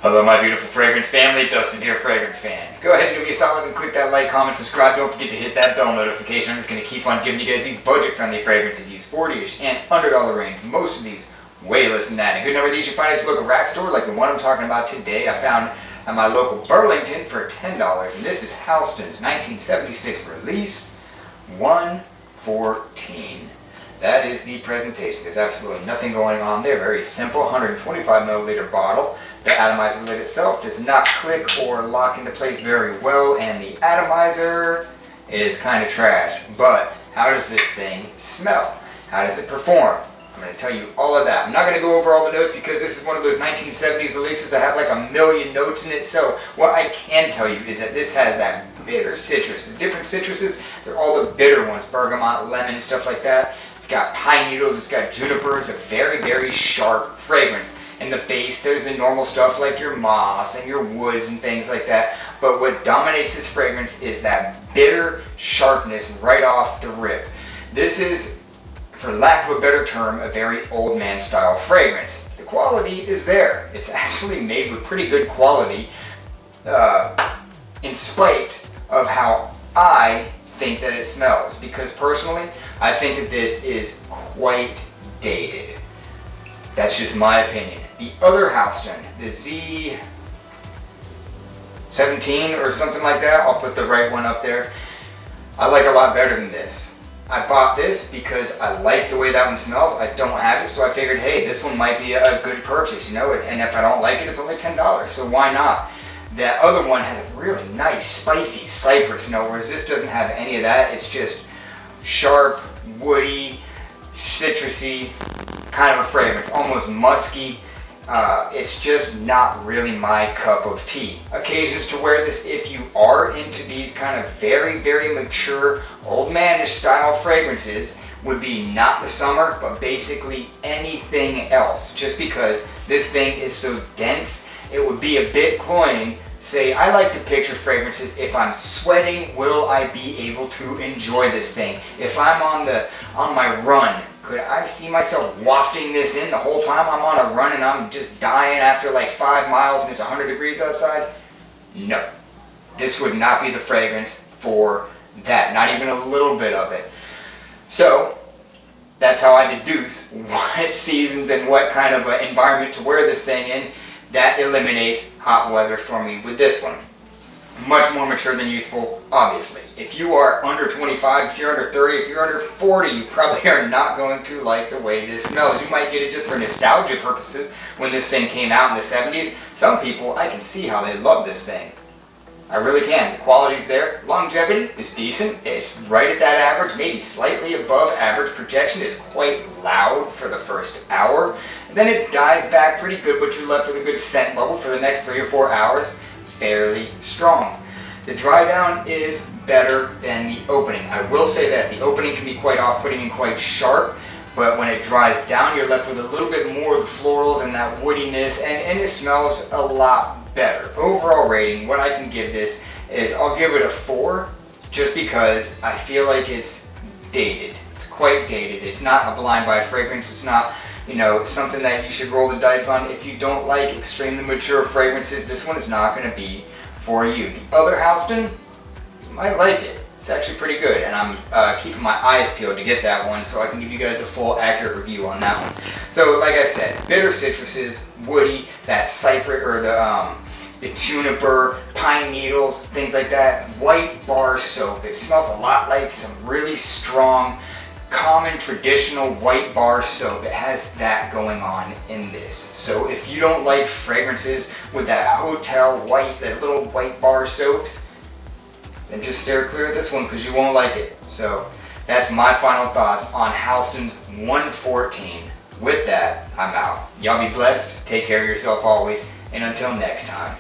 Hello my beautiful fragrance family, Dustin here, Fragrance Fan. Go ahead and do me a solid and click that like, comment, subscribe. Don't forget to hit that bell notification. I'm just going to keep on giving you guys these budget-friendly fragrances, these 40-ish and $100 range. Most of these way less than that. And a good number of these you find at your local rack store, like the one I'm talking about today. I found at my local Burlington for $10. And this is Halston's 1976 release, 114. That is the presentation. There's absolutely nothing going on there. Very simple, 125 milliliter bottle. The atomizer lid itself does not click or lock into place very well, and the atomizer is kind of trash. But how does this thing smell? How does it perform? I'm going to tell you all of that. I'm not going to go over all the notes because this is one of those 1970s releases that have like a million notes in it. So what I can tell you is that this has that bitter citrus. The different citruses, they're all the bitter ones. Bergamot, lemon, stuff like that. It's got pine needles, it's got juniper. It's a very, very sharp fragrance. In the base, there's the normal stuff like your moss and your woods and things like that. But what dominates this fragrance is that bitter sharpness right off the rip. This is, for lack of a better term, a very old man style fragrance. The quality is there. It's actually made with pretty good quality in spite of how I think that it smells. Because personally, I think that this is quite dated. That's just my opinion. The other Halston, the Z17 or something like that, I'll put the right one up there, I like a lot better than this. I bought this because I like the way that one smells. I don't have it, so I figured, hey, this one might be a good purchase, you know, and if I don't like it, it's only $10, so why not? That other one has a really nice, spicy cypress note, whereas this doesn't have any of that. It's just sharp, woody, citrusy kind of a fragrance, almost musky. It's just not really my cup of tea. Occasions to wear this if you are into these kind of very, very mature, old manish style fragrances would be not the summer, but basically anything else. Just because this thing is so dense, it would be a bit cloying. Say, I like to picture fragrances, if I'm sweating, will I be able to enjoy this thing? If I'm on my run, could I see myself wafting this in the whole time I'm on a run and I'm just dying after like 5 miles and it's 100 degrees outside? No. This would not be the fragrance for that, not even a little bit of it. So, that's how I deduce what seasons and what kind of environment to wear this thing in. That eliminates hot weather for me with this one. Much more mature than youthful, obviously. If you are under 25, if you're under 30, if you're under 40, you probably are not going to like the way this smells. You might get it just for nostalgia purposes when this thing came out in the 70s. Some people, I can see how they love this thing. I really can. The quality's there. Longevity is decent. It's right at that average, maybe slightly above average. Projection is quite loud for the first hour. And then it dies back pretty good, but you're left with a good scent bubble for the next 3 or 4 hours. Fairly strong. The dry down is better than the opening. I will say that the opening can be quite off-putting and quite sharp, but when it dries down, you're left with a little bit more of the florals and that woodiness, and it smells a lot better. Overall rating, what I can give this is I'll give it a 4, just because I feel like it's dated. It's quite dated. It's not a blind buy fragrance. It's not, you know, something that you should roll the dice on. If you don't like extremely mature fragrances, this one is not going to be for you. The other Halston, you might like it. It's actually pretty good, and I'm keeping my eyes peeled to get that one so I can give you guys a full, accurate review on that one. So, like I said, bitter citruses, woody, that cypress or the juniper, pine needles, things like that. White bar soap. It smells a lot like some really strong, common, traditional white bar soap. It has that going on in this. So if you don't like fragrances with that hotel white, that little white bar soaps, then just steer clear of this one because you won't like it. So that's my final thoughts on Halston's 114. With that, I'm out. Y'all be blessed, take care of yourself always, and until next time.